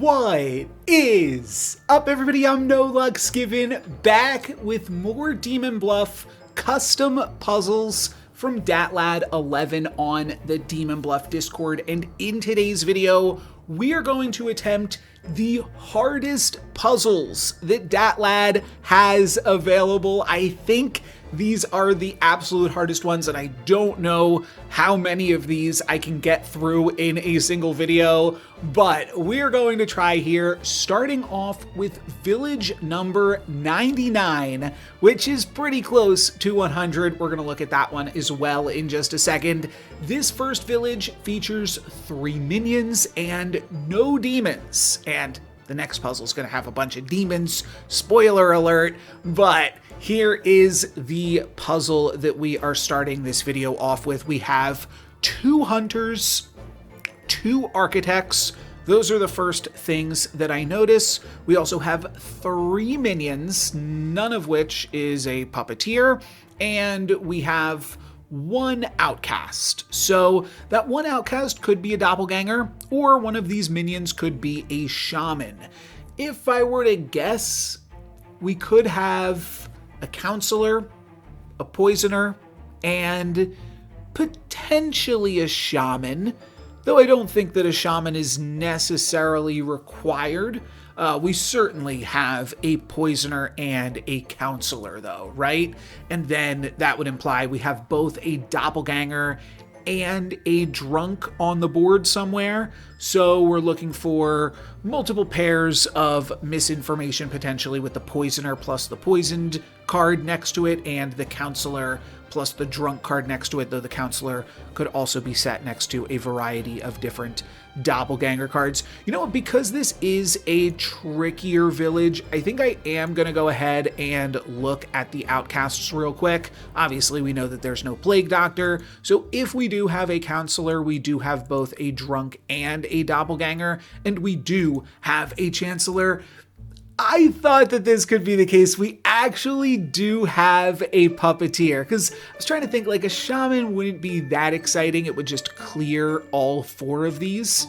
What is up, everybody? I'm No Luck's Given, back with more Demon Bluff custom puzzles from DatLad11 on the Demon Bluff Discord. And in today's video, we are going to attempt the hardest puzzles that DatLad has available. I think these are the absolute hardest ones, and I don't know how many of these I can get through in a single video, but we're going to try here, starting off with village number 99, which is pretty close to 100. We're going to look at that one as well in just a second. This first village features 3 minions and no demons, and the next puzzle is going to have a bunch of demons, spoiler alert, but here is the puzzle that we are starting this video off with. We have 2 hunters, 2 architects. Those are the first things that I notice. We also have 3 minions, none of which is a puppeteer, and we have 1 outcast. So that 1 outcast could be a doppelganger, or one of these minions could be a shaman. If I were to guess, we could have a counselor, a poisoner, and potentially a shaman, though I don't think that a shaman is necessarily required. We certainly have a poisoner and a counselor though, right? And then that would imply we have both a doppelganger and a drunk on the board somewhere. So we're looking for multiple pairs of misinformation, potentially with the poisoner plus the poisoned card next to it, and the counselor plus the drunk card next to it, though the counselor could also be set next to a variety of different doppelganger cards. You know what, because this is a trickier village, I think I am going to go ahead and look at the outcasts real quick. Obviously, we know that there's no plague doctor, so if we do have a counselor, we do have both a drunk and a doppelganger, and we do have a chancellor. I thought that this could be the case. We actually do have a puppeteer, because I was trying to think, like, a shaman wouldn't be that exciting. It would just clear all 4 of these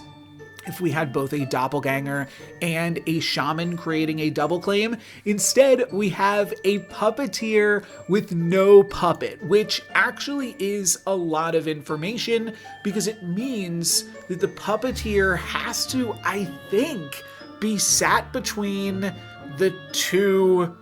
if we had both a doppelganger and a shaman creating a double claim. Instead, we have a puppeteer with no puppet, which actually is a lot of information, because it means that the puppeteer has to, I think, be sat between the 2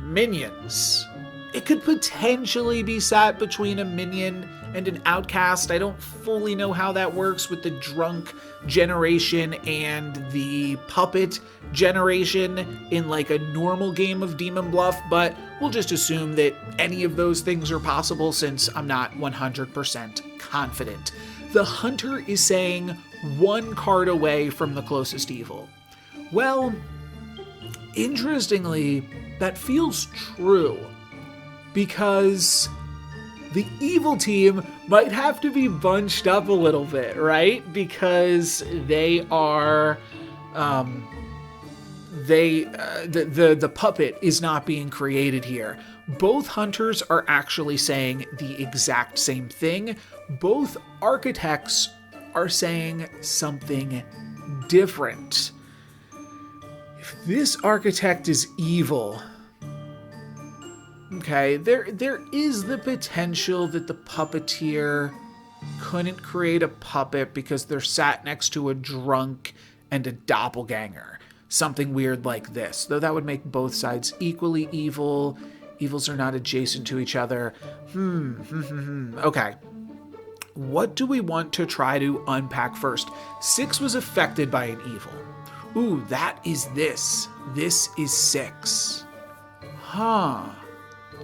minions. It could potentially be sat between a minion and an outcast. I don't fully know how that works with the drunk generation and the puppet generation in like a normal game of Demon Bluff, but we'll just assume that any of those things are possible since I'm not 100% confident. The hunter is saying 1 card away from the closest evil. Well, interestingly, that feels true, because the evil team might have to be bunched up a little bit, right? Because they are, the puppet is not being created here. Both hunters are actually saying the exact same thing. Both architects are saying something different. If this architect is evil, okay, there is the potential that the puppeteer couldn't create a puppet because they're sat next to a drunk and a doppelganger. Something weird like this, though that would make both sides equally evil. Evils are not adjacent to each other. Okay. What do we want to try to unpack first? 6 was affected by an evil. Ooh, that is this. This is 6.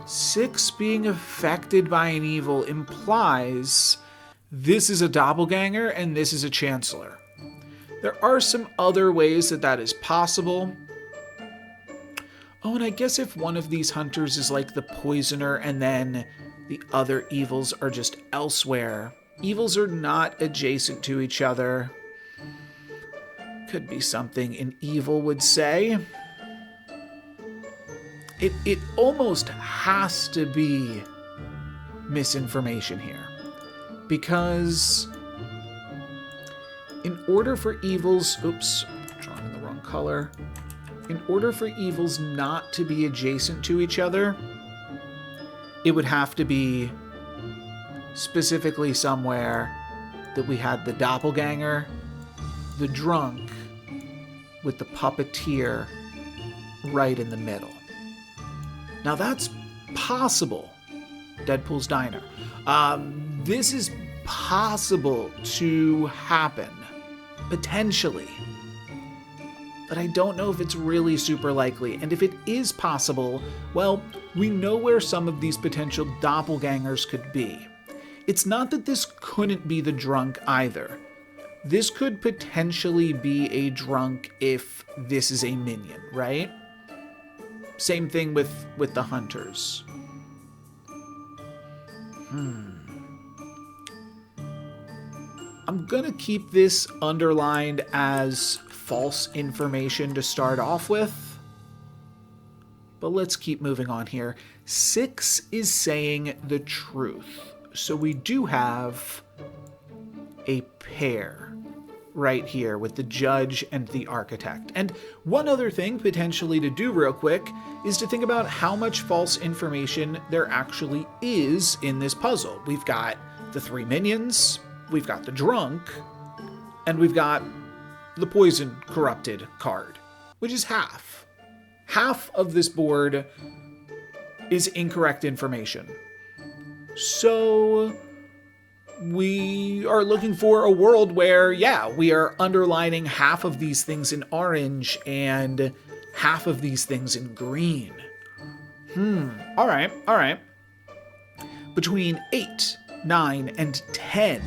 6 being affected by an evil implies this is a doppelganger and this is a chancellor. There are some other ways that that is possible. Oh, and I guess if one of these hunters is like the poisoner and then the other evils are just elsewhere. Evils are not adjacent to each other. Could be something an evil would say. It almost has to be misinformation here, because in order for evils, oops, drawing in the wrong color. In order for evils not to be adjacent to each other, it would have to be specifically somewhere that we had the doppelganger, the drunk, with the puppeteer right in the middle. Now that's possible, Deadpool's Diner. This is possible to happen, potentially. But I don't know if it's really super likely. And if it is possible, well, we know where some of these potential doppelgangers could be. It's not that this couldn't be the drunk either. This could potentially be a drunk if this is a minion, right? Same thing with the hunters. I'm gonna keep this underlined as false information to start off with. But let's keep moving on here. 6 is saying the truth. So we do have a pair right here with the judge and the architect. And one other thing potentially to do real quick is to think about how much false information there actually is in this puzzle. We've got the 3 minions, we've got the drunk, and we've got the poison corrupted card, which is half. Half of this board is incorrect information. So we are looking for a world where, yeah, we are underlining half of these things in orange and half of these things in green. All right. Between 8, 9, and 10,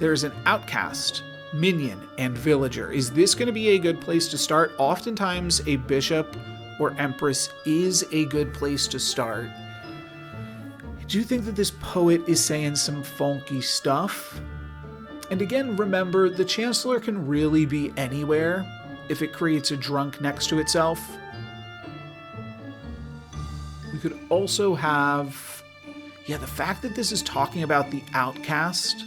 there's an outcast, minion, and villager. Is this going to be a good place to start? Oftentimes, a bishop or empress is a good place to start. I do think that this poet is saying some funky stuff. And again, remember, the chancellor can really be anywhere if it creates a drunk next to itself. We could also have, the fact that this is talking about the outcast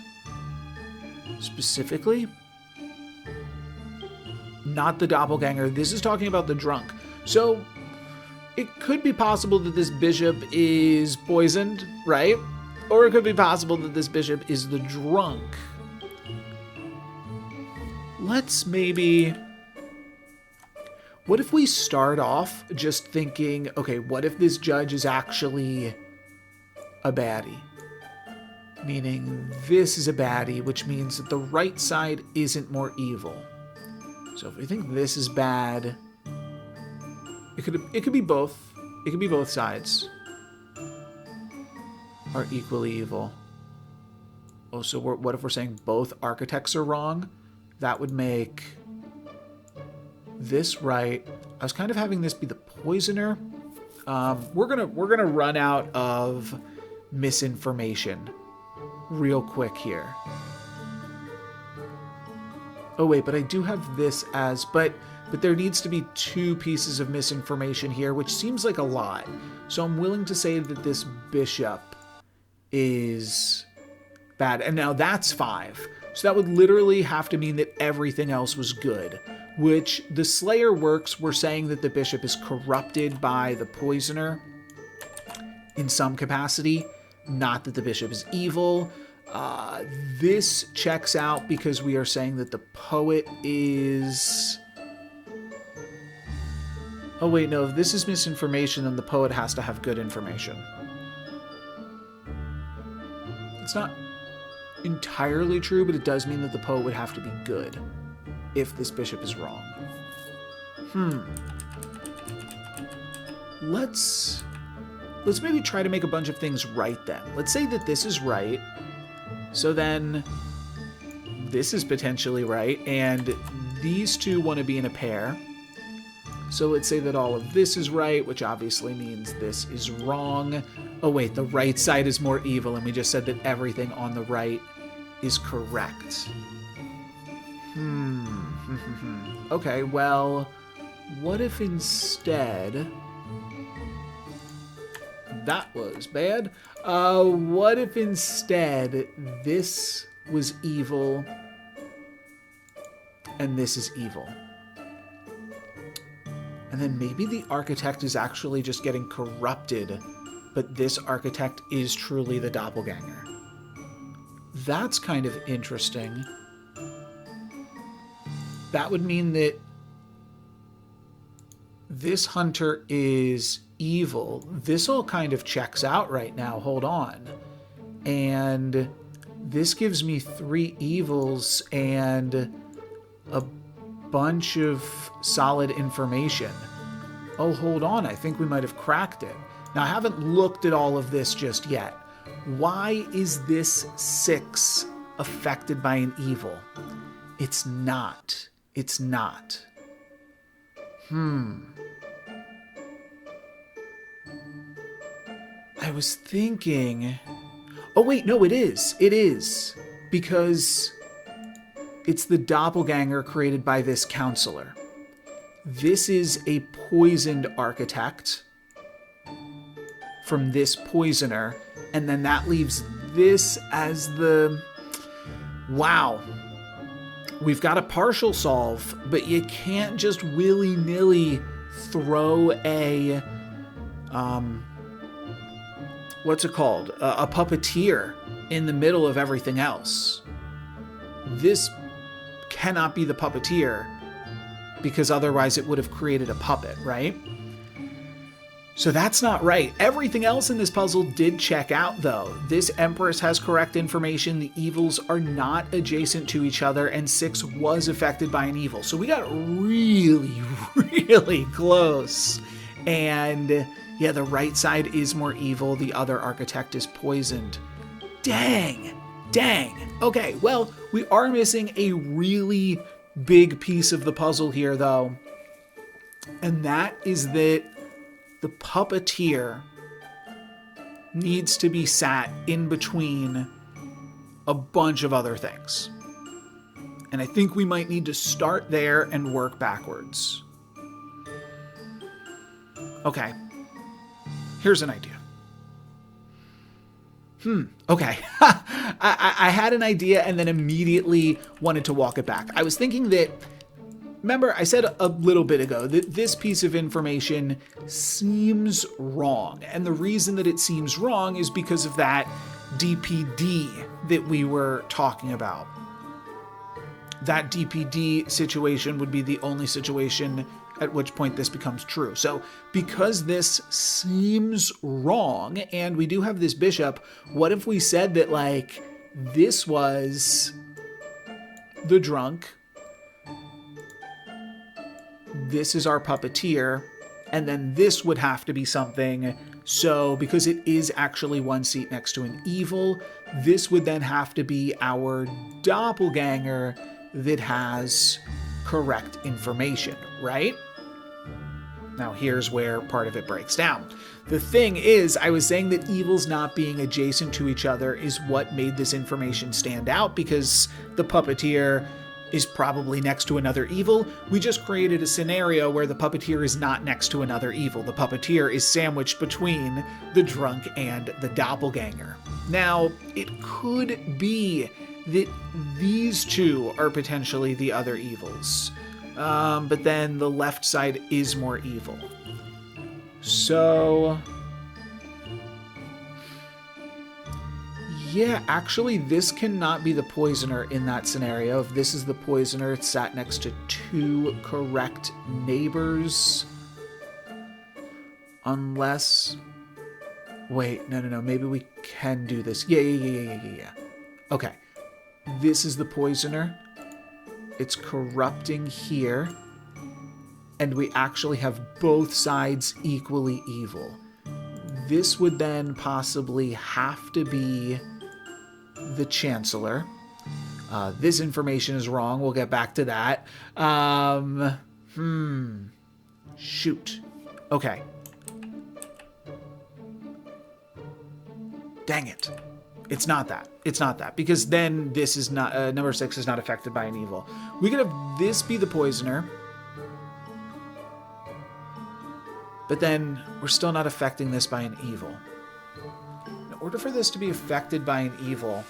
specifically, not the doppelganger. This is talking about the drunk. So it could be possible that this bishop is poisoned, right? Or it could be possible that this bishop is the drunk. Let's maybe... What if we start off just thinking, okay, what if this judge is actually a baddie? Meaning this is a baddie, which means that the right side isn't more evil. So if we think this is bad, it could be both. It could be both sides are equally evil. Oh, so what if we're saying both architects are wrong? That would make this right. I was kind of having this be the poisoner. We're gonna run out of misinformation real quick here. Oh wait, but I do have this as, but there needs to be 2 pieces of misinformation here, which seems like a lot. So I'm willing to say that this bishop is bad. And now that's 5. So that would literally have to mean that everything else was good, which the Slayer works were saying that the bishop is corrupted by the poisoner in some capacity, not that the bishop is evil. This checks out because we are saying that the poet is... Oh wait, no, if this is misinformation, then the poet has to have good information. It's not entirely true, but it does mean that the poet would have to be good if this bishop is wrong. Let's maybe try to make a bunch of things right then. Let's say that this is right. So then this is potentially right, and these 2 want to be in a pair. So let's say that all of this is right, which obviously means this is wrong. Oh wait, the right side is more evil, and we just said that everything on the right is correct. Okay, well, what if instead... That was bad. What if instead this was evil and this is evil? And then maybe the architect is actually just getting corrupted, but this architect is truly the doppelganger. That's kind of interesting. That would mean that this hunter is evil. This all kind of checks out right now. Hold on. And this gives me 3 evils and a bunch of solid information. Oh, hold on. I think we might have cracked it. Now, I haven't looked at all of this just yet. Why is this 6 affected by an evil? It's not. It's not. I was thinking... Oh, wait, no, it is. It is. Because it's the doppelganger created by this counselor. This is a poisoned architect from this poisoner, and then that leaves this as the... Wow. We've got a partial solve, but you can't just willy-nilly throw a... what's it called? A puppeteer in the middle of everything else. This cannot be the puppeteer, because otherwise it would have created a puppet, right? So that's not right. Everything else in this puzzle did check out, though. This Empress has correct information. The evils are not adjacent to each other, and 6 was affected by an evil. So we got really, really close. And yeah, the right side is more evil. The other architect is poisoned. Dang. Okay, well, we are missing a really big piece of the puzzle here, though. And that is that the puppeteer needs to be sat in between a bunch of other things. And I think we might need to start there and work backwards. Okay. Here's an idea. Okay. I had an idea and then immediately wanted to walk it back. I was thinking that, remember, I said a little bit ago that this piece of information seems wrong. And the reason that it seems wrong is because of that DPD that we were talking about. That DPD situation would be the only situation at which point this becomes true. So because this seems wrong, and we do have this bishop, what if we said that, like, this was the drunk, this is our puppeteer, and then this would have to be something. So because it is actually one seat next to an evil, this would then have to be our doppelganger that has correct information, right? Now here's where part of it breaks down. The thing is, I was saying that evils not being adjacent to each other is what made this information stand out, because the puppeteer is probably next to another evil. We just created a scenario where the puppeteer is not next to another evil. The puppeteer is sandwiched between the drunk and the doppelganger. Now, it could be that these two are potentially the other evils. But then the left side is more evil. So yeah, actually this cannot be the poisoner in that scenario. If this is the poisoner, it's sat next to 2 correct neighbors. Unless, wait, no, maybe we can do this. Yeah. Okay, this is the poisoner. It's corrupting here, and we actually have both sides equally evil. This would then possibly have to be the Chancellor. This information is wrong. We'll get back to that. Shoot. Okay. Dang it. It's not that, because then this is not, number 6 is not affected by an evil. We could have this be the poisoner, but then we're still not affecting this by an evil. In order for this to be affected by an evil,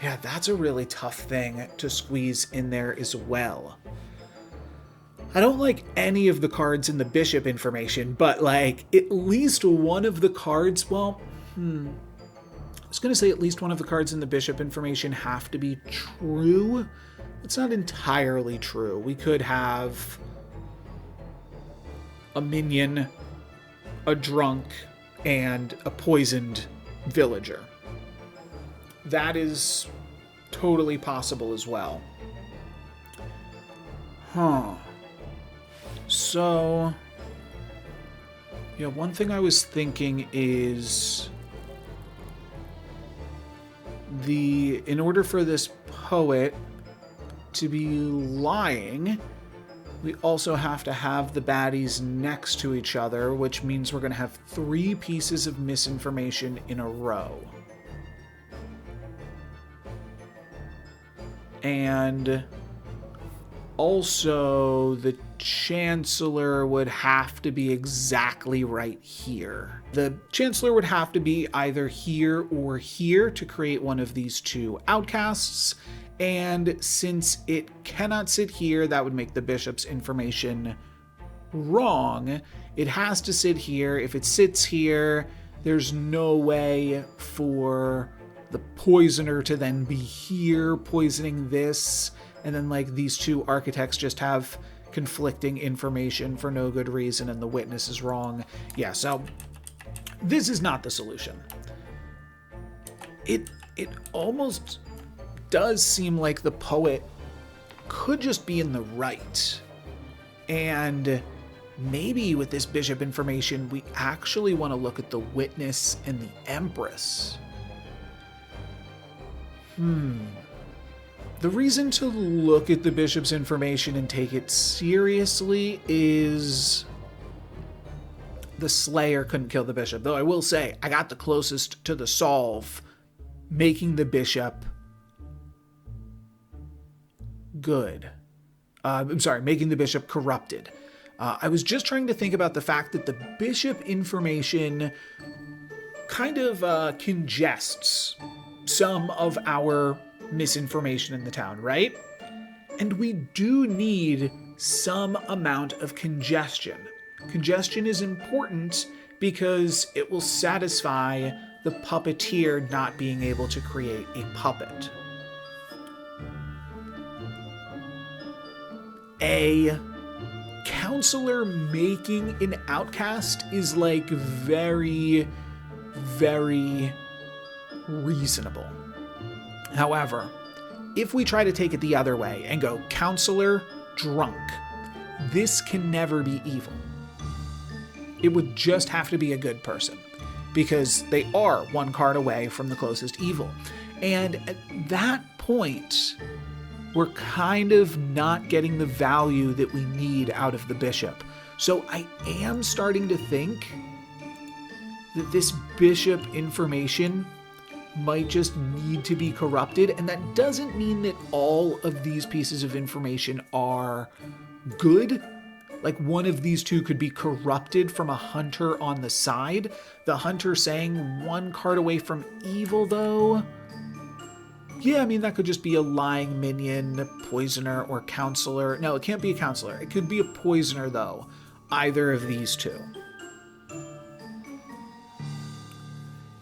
yeah, that's a really tough thing to squeeze in there as well. I don't like any of the cards in the bishop information, but like at least one of the cards, well, I was going to say at least one of the cards in the bishop information have to be true. It's not entirely true. We could have a minion, a drunk, and a poisoned villager. That is totally possible as well. So, yeah, one thing I was thinking is in order for this poet to be lying, we also have to have the baddies next to each other, which means we're going to have 3 pieces of misinformation in a row. And also, the Chancellor would have to be exactly right here. The Chancellor would have to be either here or here to create one of these 2 outcasts. And since it cannot sit here, that would make the bishop's information wrong. It has to sit here. If it sits here, there's no way for the poisoner to then be here poisoning this. And then like these 2 architects just have conflicting information for no good reason and the witness is wrong. Yeah, so this is not the solution. It almost does seem like the poet could just be in the right. And maybe with this bishop information, we actually want to look at the witness and the empress. The reason to look at the bishop's information and take it seriously is the Slayer couldn't kill the bishop. Though I will say, I got the closest to the solve, making the bishop good. Making the bishop corrupted. I was just trying to think about the fact that the bishop information kind of congests some of our misinformation in the town, right? And we do need some amount of congestion. Congestion is important because it will satisfy the puppeteer not being able to create a puppet. A counselor making an outcast is like very, very reasonable. However, if we try to take it the other way and go counselor drunk, this can never be evil. It would just have to be a good person because they are 1 card away from the closest evil. And at that point, we're kind of not getting the value that we need out of the bishop. So I am starting to think that this bishop information might just need to be corrupted. And that doesn't mean that all of these pieces of information are good. Like one of these 2 could be corrupted from a hunter on the side. The hunter saying 1 card away from evil, though. Yeah, I mean, that could just be a lying minion, poisoner, or counselor. No, it can't be a counselor. It could be a poisoner, though. Either of these 2.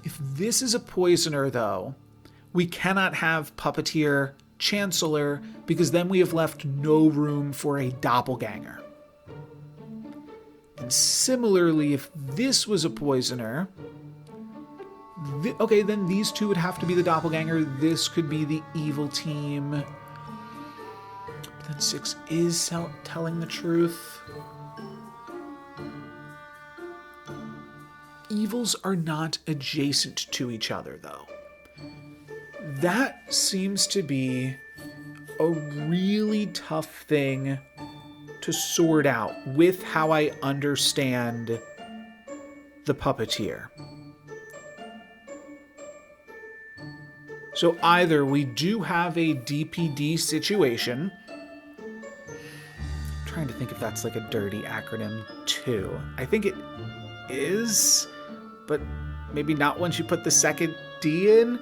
If this is a poisoner, though, we cannot have puppeteer chancellor because then we have left no room for a doppelganger. And similarly, if this was a poisoner, okay, then these 2 would have to be the doppelganger. This could be the evil team. But then 6 is telling the truth. Evils are not adjacent to each other, though. That seems to be a really tough thing to sort out with how I understand the puppeteer. So either we do have a DPD situation. I'm trying to think if that's like a dirty acronym too. I think it is, but maybe not once you put the second D in.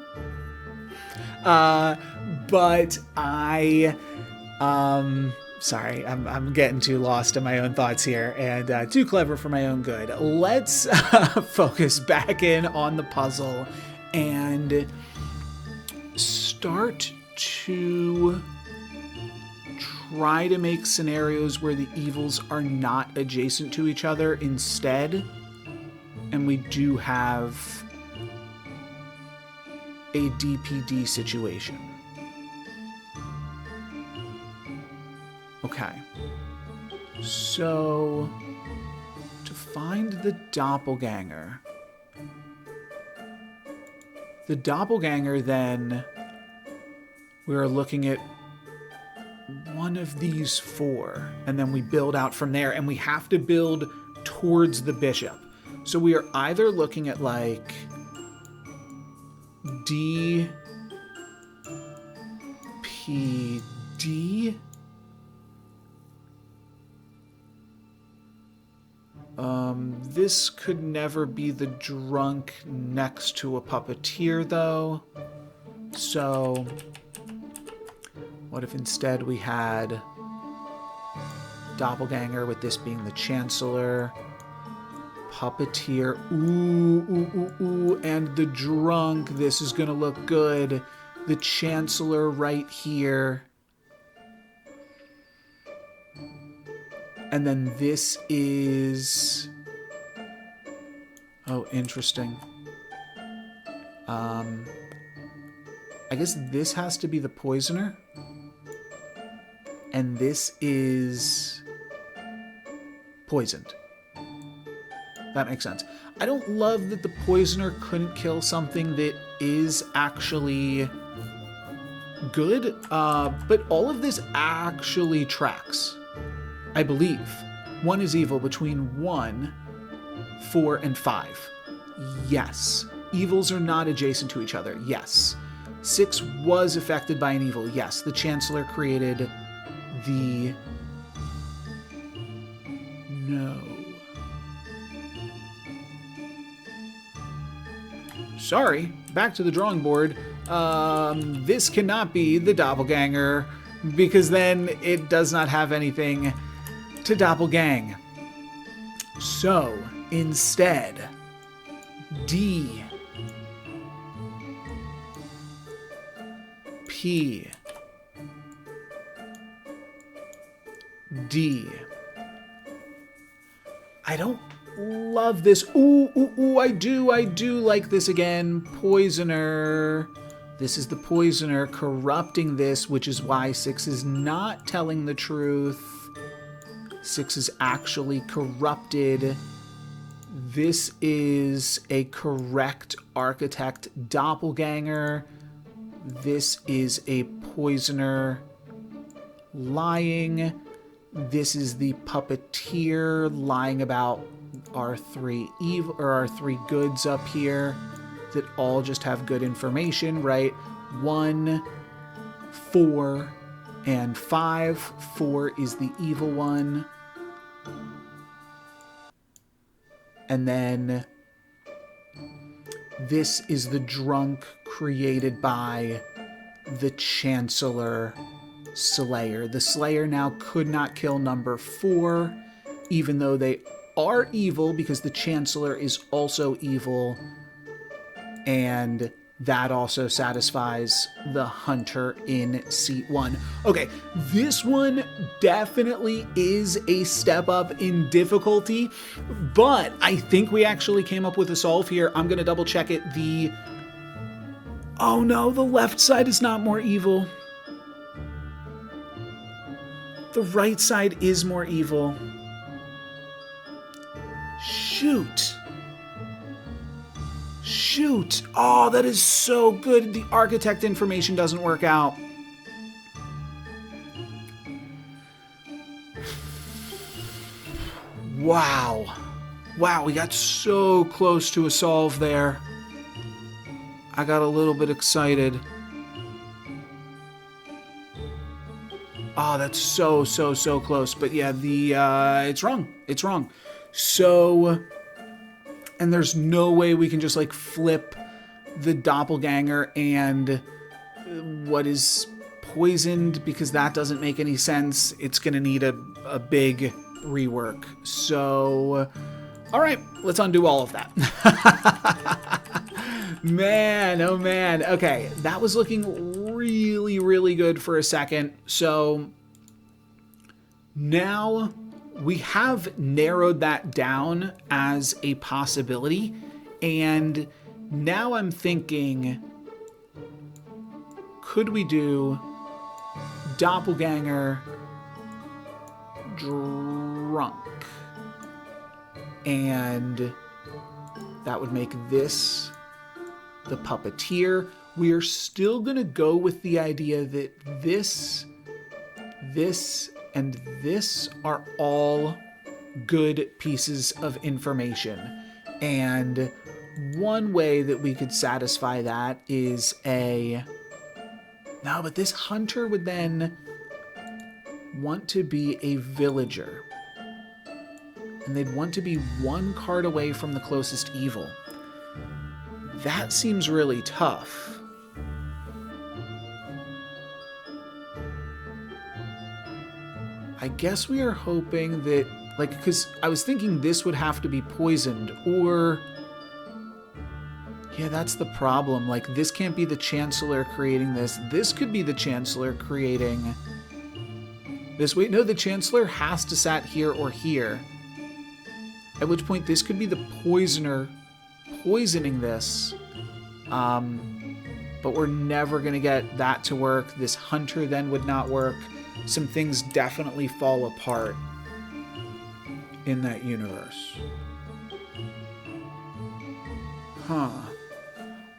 But I Sorry, I'm getting too lost in my own thoughts here and too clever for my own good. Let's focus back in on the puzzle and start to try to make scenarios where the evils are not adjacent to each other instead. And we do have a DPD situation. Okay. So, to find the doppelganger, then, we're looking at one of these four, and then we build out from there, and we have to build towards the bishop. So we are either looking at like DPD. This could never be the drunk next to a puppeteer, though. So, what if instead we had doppelganger with this being the chancellor, puppeteer, ooh, and the drunk. This is gonna look good. The chancellor right here. And then this is... Oh, interesting. I guess this has to be the poisoner. And this is... poisoned. That makes sense. I don't love that the poisoner couldn't kill something that is actually good, but all of this actually tracks. I believe. 1 is evil between 1, 4, and 5. Yes. Evils are not adjacent to each other. Yes. 6 was affected by an evil. Yes. The Chancellor created the... No. Sorry. Back to the drawing board. This cannot be the doppelganger because then it does not have anything to doppelgang. So, instead, D, P, D. I don't love this. Ooh, I do like this again. Poisoner. This is the poisoner corrupting this, which is why 6 is not telling the truth. 6 is actually corrupted. This is a correct architect doppelganger. This is a poisoner lying. This is the puppeteer lying about our 3 evil or our 3 goods up here that all just have good information, right? 1, 4, and 5. 4 is the evil one. And then this is the drunk created by the Chancellor Slayer. The Slayer now could not kill number 4, even though they are evil, because the Chancellor is also evil. And that also satisfies the hunter in seat 1. Okay, this one definitely is a step up in difficulty, but I think we actually came up with a solve here. I'm going to double check it. Oh no, the left side is not more evil. The right side is more evil. Shoot. Oh, that is so good. The architect information doesn't work out. Wow, we got so close to a solve there. I got a little bit excited. Oh, that's so close. But yeah, it's wrong. So... And there's no way we can just, like, flip the doppelganger and what is poisoned, because that doesn't make any sense. It's going to need a big rework. So, all right, let's undo all of that. Man, oh man. Okay, that was looking really, really good for a second. So now we have narrowed that down as a possibility. And now I'm thinking, could we do doppelganger drunk? And that would make this the puppeteer. We are still going to go with the idea that this, and this are all good pieces of information. And one way that we could satisfy that is no, but this hunter would then want to be a villager. And they'd want to be one card away from the closest evil. That seems really tough. I guess we are hoping that, like, because I was thinking this would have to be poisoned, or... Yeah, that's the problem. Like, this can't be the Chancellor creating this. This could be the Chancellor creating this. Wait, no, the Chancellor has to sat here or here. At which point, this could be the Poisoner poisoning this. But we're never going to get that to work. This Hunter then would not work. Some things definitely fall apart in that universe. Huh.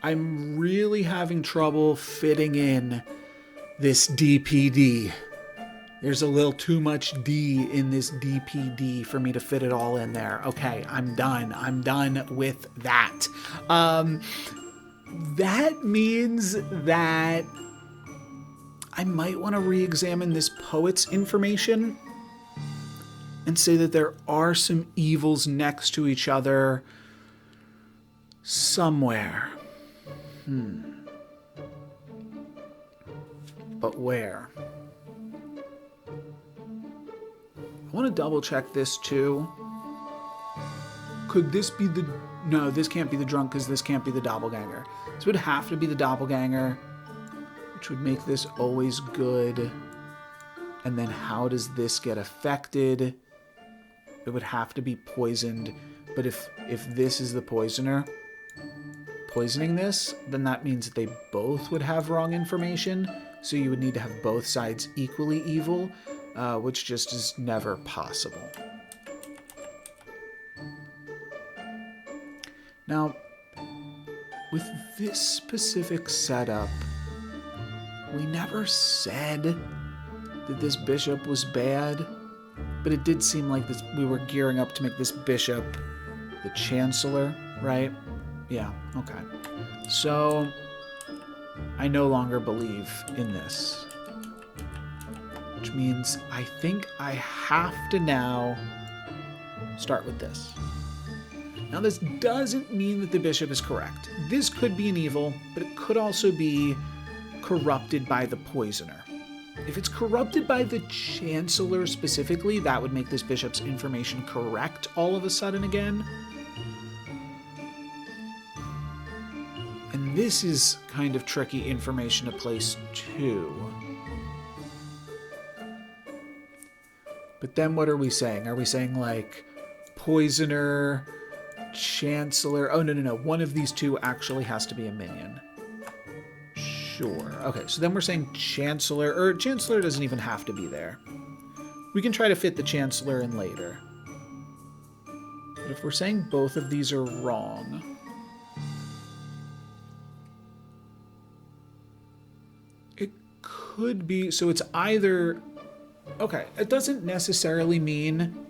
I'm really having trouble fitting in this DPD. There's a little too much D in this DPD for me to fit it all in there. Okay, I'm done. I'm done with that. That means that I might want to re-examine this poet's information and say that there are some evils next to each other somewhere. But where? I want to double check this too. Could this be the... No, this can't be the drunk because this can't be the doppelganger. This would have to be the doppelganger, which would make this always good. And then how does this get affected? It would have to be poisoned. But if this is the poisoner poisoning this, then that means that they both would have wrong information. So you would need to have both sides equally evil, which just is never possible. Now, with this specific setup, we never said that this bishop was bad, but it did seem like this, we were gearing up to make this bishop the chancellor, right? Yeah, okay. So, I no longer believe in this. Which means I think I have to now start with this. Now, this doesn't mean that the bishop is correct. This could be an evil, but it could also be corrupted by the poisoner. If it's corrupted by the chancellor specifically, that would make this bishop's information correct all of a sudden again. And this is kind of tricky information to place too. But then what are we saying? Are we saying like poisoner, chancellor? Oh, no. One of these two actually has to be a minion. Sure. Okay, so then we're saying chancellor, or chancellor doesn't even have to be there. We can try to fit the chancellor in later. But if we're saying both of these are wrong, it could be, so it's either, okay, it doesn't necessarily mean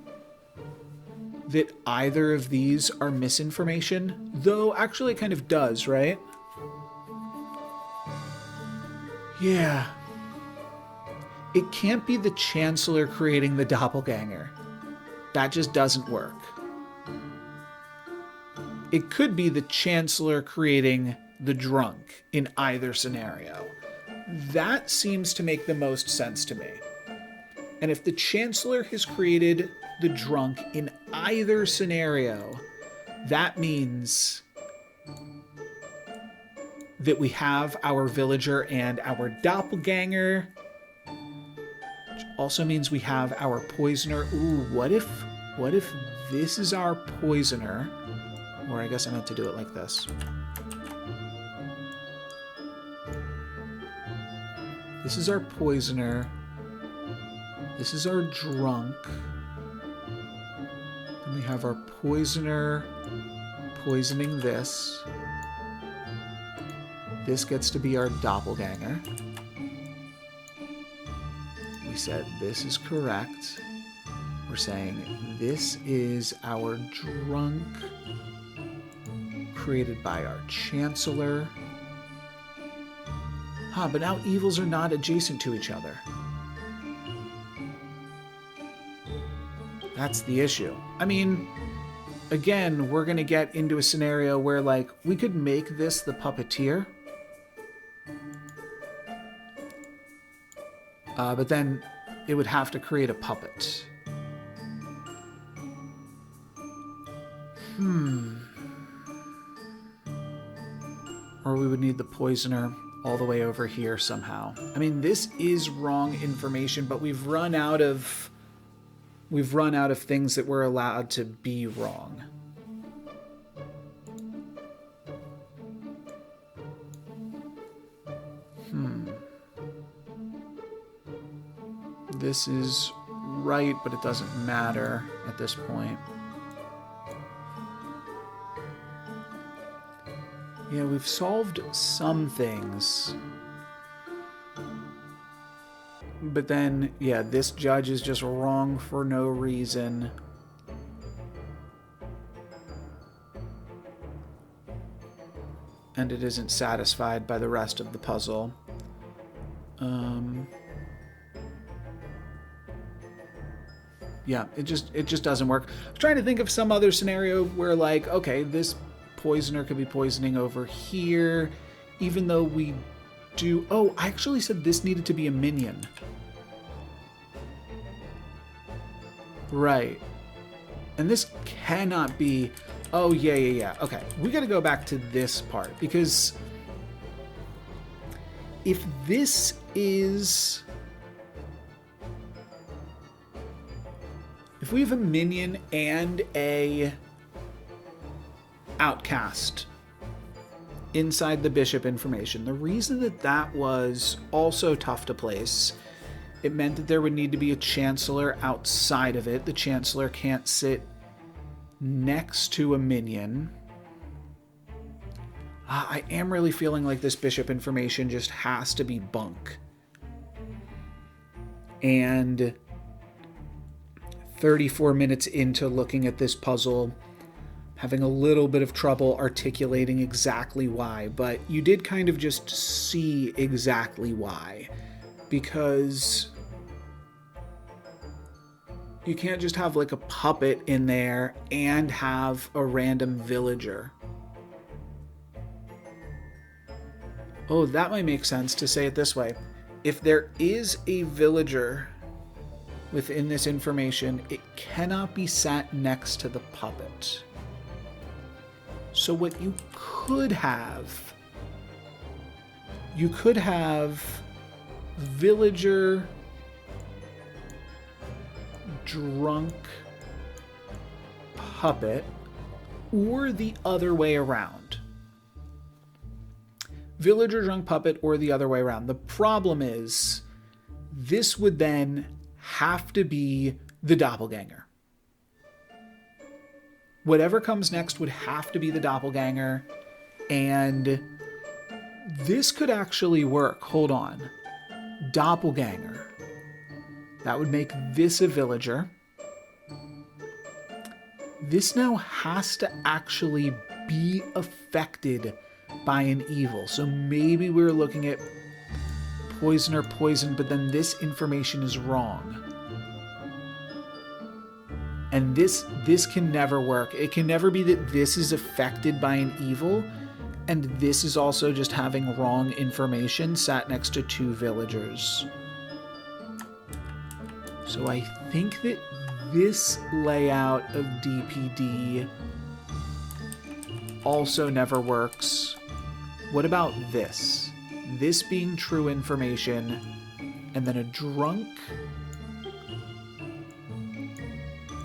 that either of these are misinformation, though actually it kind of does, right? Yeah. It can't be the chancellor creating the doppelganger. That just doesn't work. It could be the chancellor creating the drunk in either scenario. That seems to make the most sense to me. And if the Chancellor has created the drunk in either scenario, that means that we have our villager and our doppelganger, which also means we have our poisoner. Ooh, what if this is our poisoner? Or I guess I meant to do it like this. This is our poisoner. This is our drunk. Then we have our poisoner poisoning this. This gets to be our doppelganger. We said this is correct. We're saying this is our drunk created by our Chancellor. But now evils are not adjacent to each other. That's the issue. I mean, again, we're going to get into a scenario where, like, we could make this the puppeteer. But then it would have to create a puppet. Or we would need the poisoner all the way over here somehow. I mean, this is wrong information, but we've run out of things that we're allowed to be wrong. This is right, but it doesn't matter at this point. Yeah, we've solved some things. But then, yeah, this judge is just wrong for no reason. And it isn't satisfied by the rest of the puzzle. Yeah, it just doesn't work. I was trying to think of some other scenario where, like, okay, this poisoner could be poisoning over here, even though we do... Oh, I actually said this needed to be a minion. Right. And this cannot be... Oh, yeah. Okay, we gotta go back to this part, because if this is... If we have a minion and a outcast inside the bishop information, the reason that was also tough to place, it meant that there would need to be a chancellor outside of it. The chancellor can't sit next to a minion. I am really feeling like this bishop information just has to be bunk. And 34 minutes into looking at this puzzle, having a little bit of trouble articulating exactly why, but you did kind of just see exactly why, because you can't just have like a puppet in there and have a random villager. Oh, that might make sense to say it this way. If there is a villager within this information, it cannot be sat next to the puppet. So what you could have villager, drunk, puppet, or the other way around. Villager, drunk, puppet, or the other way around. The problem is, this would then have to be the doppelganger. Whatever comes next would have to be the doppelganger, and this could actually work. Hold on. Doppelganger. That would make this a villager. This now has to actually be affected by an evil. So maybe we're looking at poison or poison, but then this information is wrong. And this can never work. It can never be that this is affected by an evil And this is also just having wrong information sat next to 2 villagers. So I think that this layout of DPD also never works. What about this? This being true information, and then a drunk,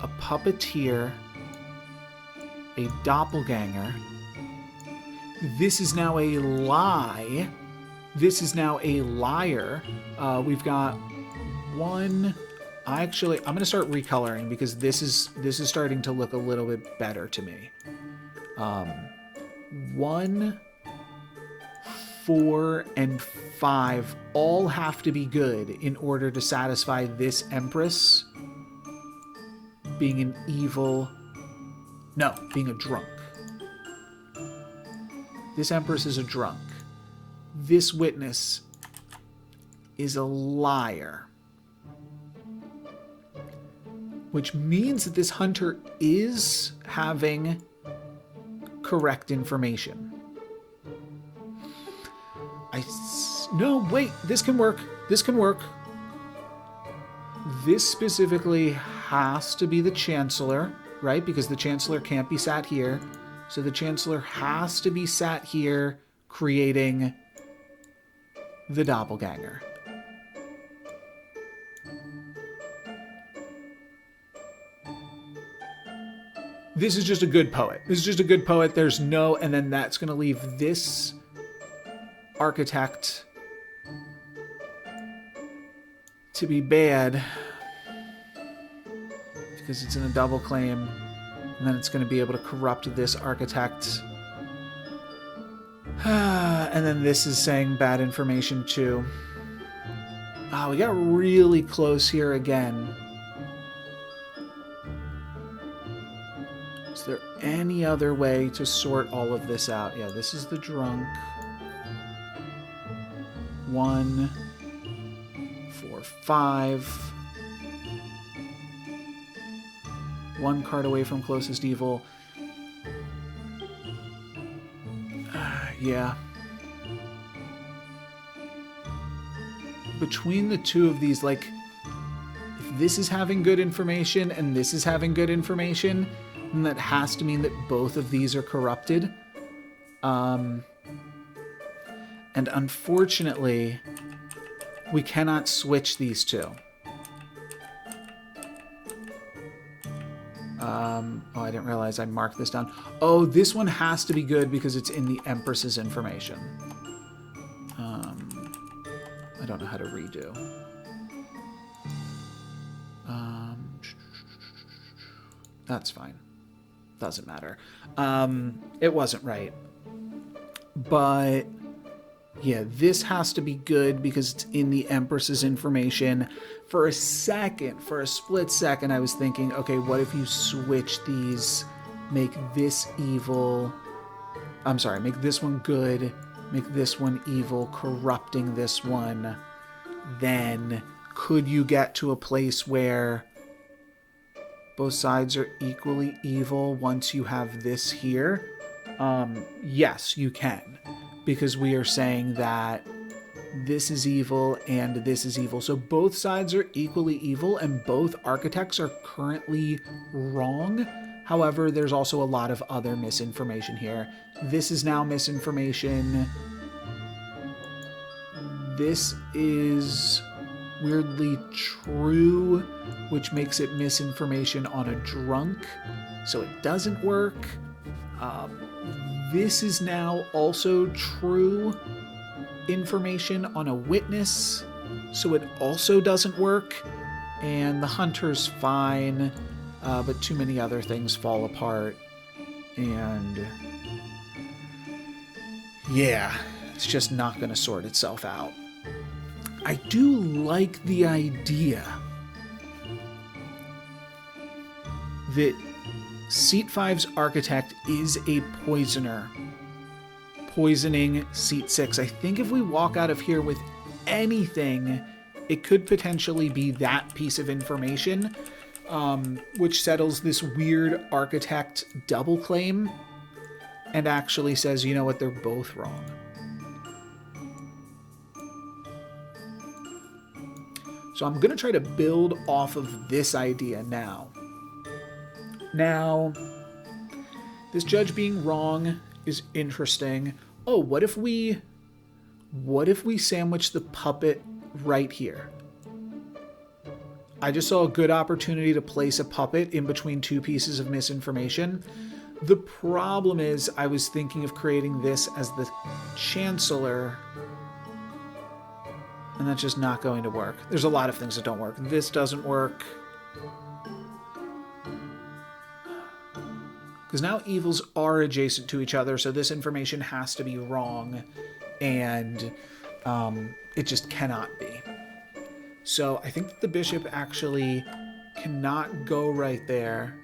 a puppeteer, a doppelganger. This is now a lie. This is now a liar. We've got one. I'm going to start recoloring because this is starting to look a little bit better to me. 1, 4, and 5 all have to be good in order to satisfy this Empress being an evil... No, being a drunk. This Empress is a drunk. This witness is a liar. Which means that this hunter is having correct information. No, wait, this can work. This can work. This specifically has to be the Chancellor, right? Because the Chancellor can't be sat here. So the Chancellor has to be sat here creating the doppelganger. This is just a good poet. This is just a good poet. There's no... And then that's going to leave this architect to be bad because it's in a double claim. And then it's going to be able to corrupt this architect. And then this is saying bad information too. Ah, we got really close here again. Is there any other way to sort all of this out? Yeah, this is the drunk. 1, 4, 5. 1 card away from closest evil. Yeah. Between the two of these, like, if this is having good information and this is having good information, then that has to mean that both of these are corrupted. And unfortunately, we cannot switch these two. Oh, I didn't realize I marked this down. Oh, this one has to be good because it's in the Empress's information. I don't know how to redo. That's fine. Doesn't matter. It wasn't right. But yeah, this has to be good because it's in the Empress's information. For a split second, I was thinking, okay, what if you switch these, make this evil, I'm sorry, make this one good, make this one evil, corrupting this one. Then could you get to a place where both sides are equally evil once you have this here? Yes, you can. Because we are saying that this is evil and this is evil. So both sides are equally evil and both architects are currently wrong. However, there's also a lot of other misinformation here. This is now misinformation. This is weirdly true, which makes it misinformation on a drunk. So it doesn't work. This is now also true information on a witness, so it also doesn't work. And the hunter's fine, but too many other things fall apart. And yeah, it's just not going to sort itself out. I do like the idea that Seat 5's architect is a poisoner, poisoning Seat 6. I think if we walk out of here with anything, it could potentially be that piece of information, which settles this weird architect double claim. and actually says, you know what, they're both wrong. So I'm going to try to build off of this idea now. Now, this judge being wrong is interesting. Oh, what if we sandwich the puppet right here? I just saw a good opportunity to place a puppet in between two pieces of misinformation. The problem is I was thinking of creating this as the chancellor, and that's just not going to work. There's a lot of things that don't work. This doesn't work. Because now evils are adjacent to each other, so this information has to be wrong, and it just cannot be. So I think that the bishop actually cannot go right there.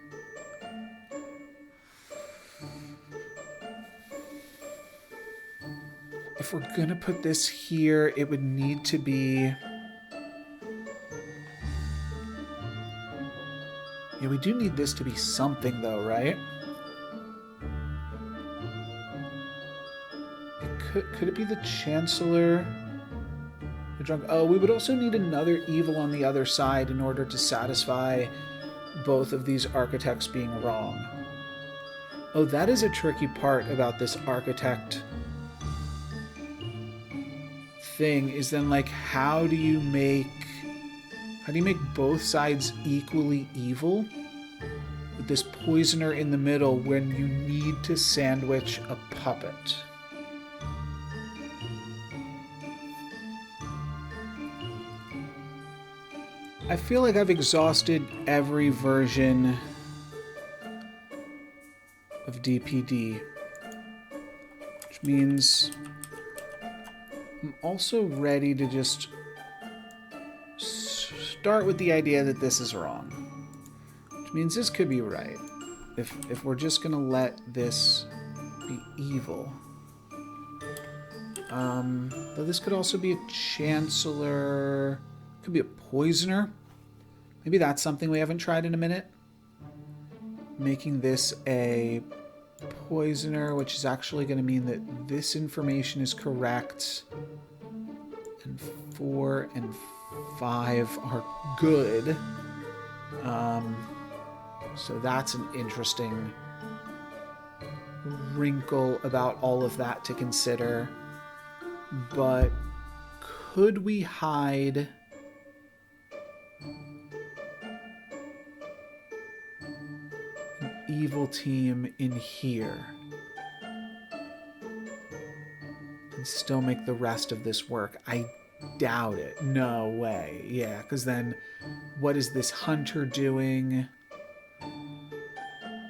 If we're going to put this here, it would need to be... Yeah, we do need this to be something, though, right? Could it be the Chancellor? The drunk? Oh, we would also need another evil on the other side in order to satisfy both of these architects being wrong. Oh, that is a tricky part about this architect thing, is then, like, how do you make both sides equally evil with this poisoner in the middle when you need to sandwich a puppet? I feel like I've exhausted every version of DPD, which means I'm also ready to just start with the idea that this is wrong, which means this could be right if we're just gonna let this be evil. Though this could also be a chancellor, could be a poisoner. Maybe that's something we haven't tried in a minute. Making this a poisoner, which is actually going to mean that this information is correct, and 4 and 5 are good. So that's an interesting wrinkle about all of that to consider. But could we hide an evil team in here and still make the rest of this work? I doubt it. No way. Yeah, because then what is this hunter doing?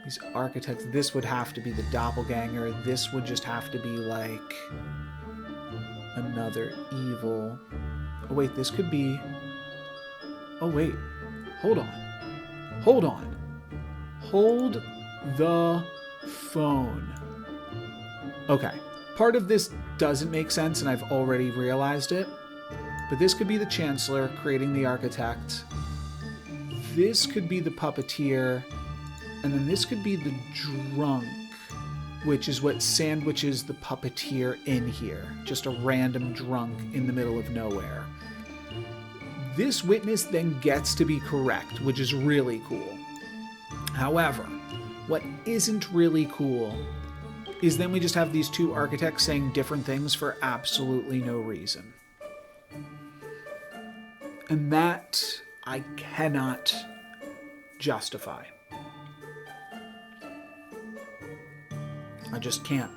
These architects, this would have to be the doppelganger. This would just have to be like another evil. Oh wait, this could be... Oh wait, hold on. Hold on. Hold the phone. Okay, part of this doesn't make sense and I've already realized it. But this could be the Chancellor creating the architect. This could be the puppeteer. And then this could be the drunk, which is what sandwiches the puppeteer in here. Just a random drunk in the middle of nowhere. This witness then gets to be correct, which is really cool. However, what isn't really cool is then we just have these two architects saying different things for absolutely no reason. And that I cannot justify. I just can't.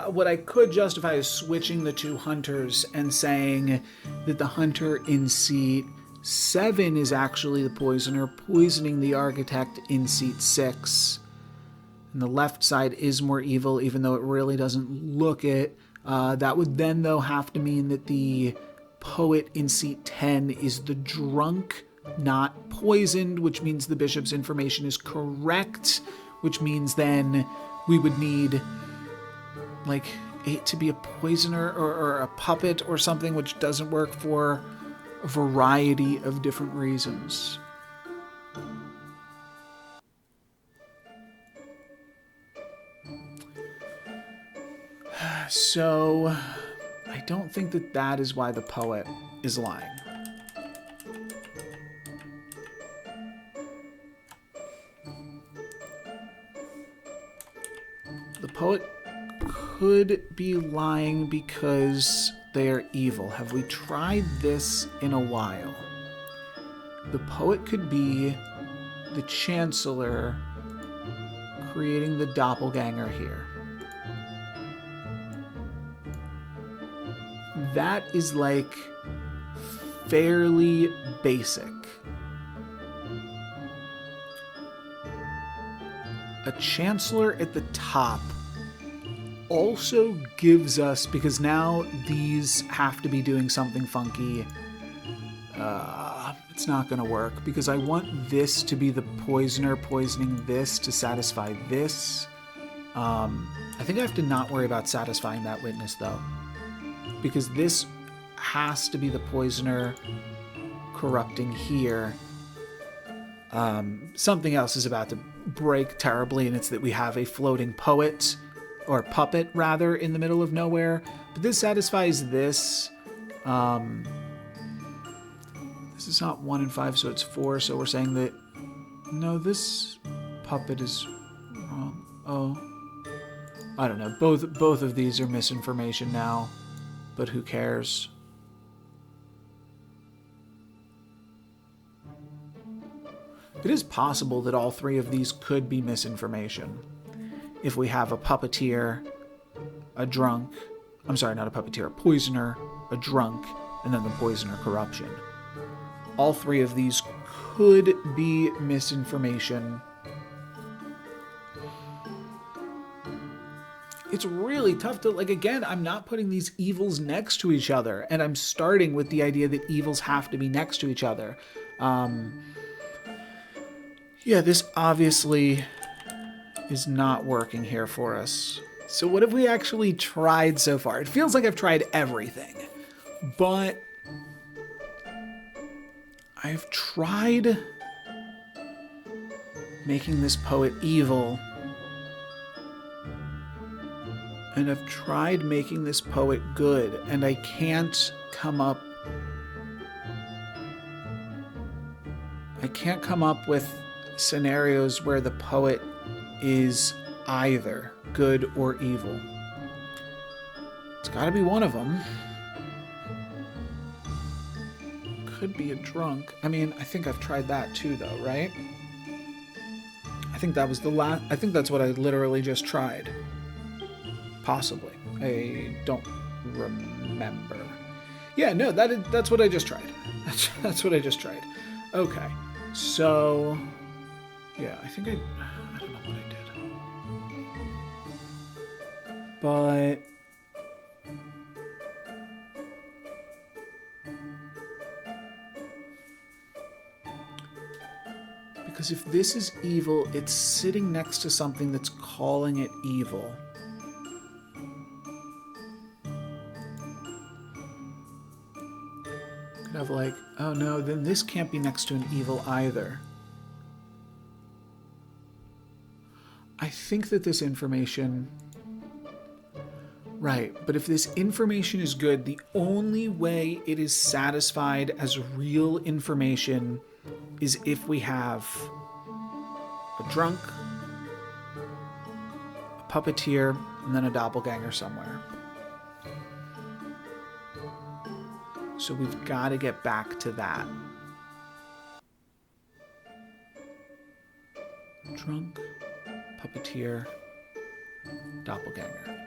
What I could justify is switching the two hunters and saying that the hunter in seat 7 is actually the poisoner, poisoning the architect in seat 6. And the left side is more evil, even though it really doesn't look it. That would then, though, have to mean that the poet in seat 10 is the drunk, not poisoned, which means the bishop's information is correct, which means then we would need like 8 to be a poisoner or a puppet or something, which doesn't work for a variety of different reasons. So I don't think that that is why the poet is lying. The poet could be lying because they are evil. Have we tried this in a while? The poet could be the Chancellor creating the doppelganger here. That is like fairly basic. A Chancellor at the top also gives us, because now these have to be doing something funky. It's not going to work because I want this to be the poisoner poisoning this to satisfy this. I think I have to not worry about satisfying that witness though, because this has to be the poisoner corrupting here. Something else is about to break terribly, and it's that we have a floating poet, or puppet rather, in the middle of nowhere. But this satisfies this. This is not 1 and 5, so it's 4. So we're saying that no, this puppet is wrong. Oh, I don't know. Both of these are misinformation now, but who cares? It is possible that all 3 of these could be misinformation. If we have a puppeteer, a drunk, I'm sorry, not a puppeteer, a poisoner, a drunk, and then the poisoner corruption. All 3 of these could be misinformation. It's really tough to, like, again, I'm not putting these evils next to each other, and I'm starting with the idea that evils have to be next to each other. Yeah, this obviously is not working here for us. So what have we actually tried so far? It feels like I've tried everything, but I've tried making this poet evil, and I've tried making this poet good, and I can't come up with scenarios where the poet is either good or evil. It's got to be one of them. Could be a drunk. I mean, I think I've tried that too, though, right? I think that was the last. I think that's what I literally just tried. Possibly. I don't remember. Yeah, no, that's what I just tried. That's what I just tried. Okay, so yeah, I think I don't know what I did, but because if this is evil, it's sitting next to something that's calling it evil. Kind of like, oh no, then this can't be next to an evil either. I think that this information... Right, but if this information is good, the only way it is satisfied as real information is if we have a drunk, a puppeteer, and then a doppelganger somewhere. So we've got to get back to that. Drunk, puppeteer, doppelganger.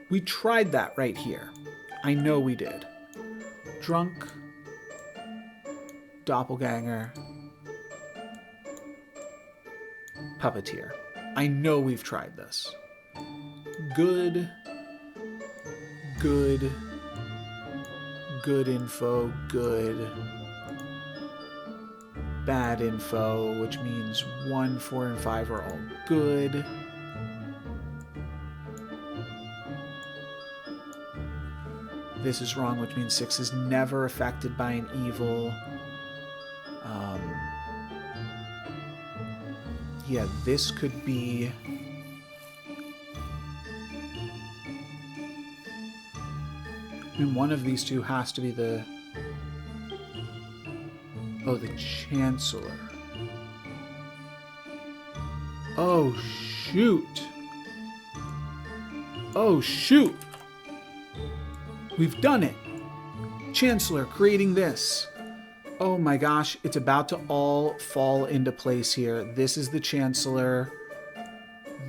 We tried that right here. I know we did. Drunk, doppelganger, puppeteer. I know we've tried this. Good info, good. Bad info, which means 1, 4, and 5 are all good. This is wrong, which means 6 is never affected by an evil. Yeah, this could be... And one of these two has to be the... Oh, the Chancellor. Oh, shoot. Oh, shoot. We've done it. Chancellor creating this. Oh my gosh, it's about to all fall into place here. This is the Chancellor.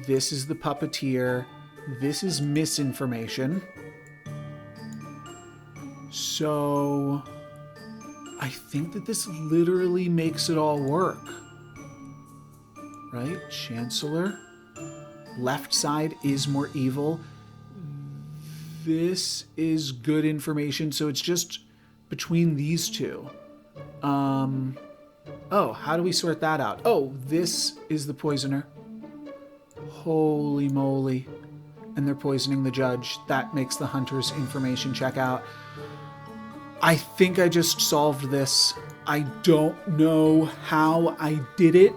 This is the Puppeteer. This is misinformation. So I think that this literally makes it all work. Right? Chancellor. Left side is more evil. This is good information, so it's just between these two. Oh, how do we sort that out? Oh, this is the poisoner. Holy moly. And they're poisoning the judge. That makes the hunter's information check out. I think I just solved this. I don't know how I did it,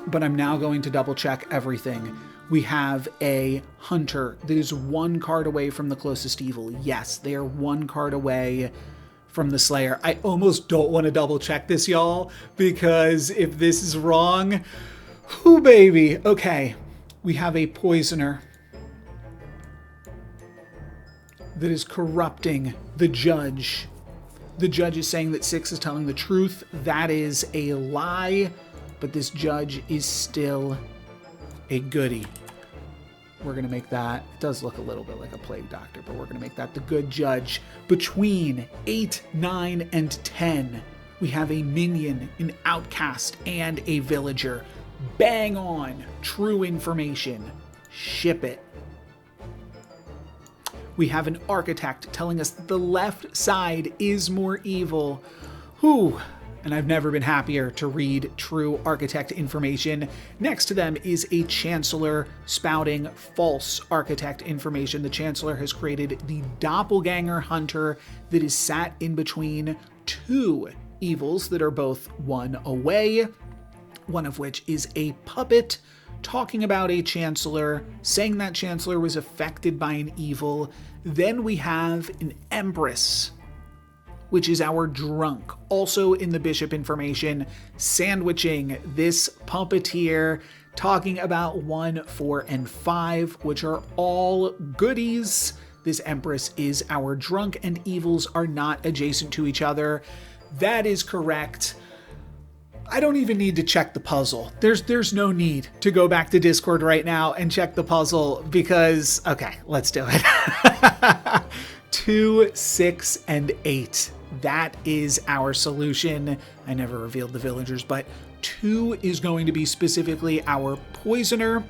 but I'm now going to double check everything. We have a hunter that is one card away from the closest evil. Yes, they are one card away from the Slayer. I almost don't want to double check this, y'all, because if this is wrong, whoo baby. Okay, we have a poisoner that is corrupting the judge. The judge is saying that 6 is telling the truth. That is a lie, but this judge is still a goodie. We're going to make that, it does look a little bit like a plague doctor, but we're going to make that the good judge. Between 8, 9, and 10, we have a minion, an outcast, and a villager. Bang on. True information. Ship it. We have an architect telling us that the left side is more evil. Whew. And I've never been happier to read true architect information. Next to them is a Chancellor spouting false architect information. The Chancellor has created the doppelganger hunter that is sat in between two evils that are both one away, one of which is a puppet talking about a Chancellor, saying that Chancellor was affected by an evil. Then we have an Empress, which is our drunk, also in the bishop information, sandwiching this puppeteer, talking about 1, 4, and 5, which are all goodies. This Empress is our drunk, and evils are not adjacent to each other. That is correct. I don't even need to check the puzzle. There's no need to go back to Discord right now and check the puzzle because, okay, let's do it. 2, 6, and 8. That is our solution. I never revealed the villagers, but 2 is going to be specifically our poisoner,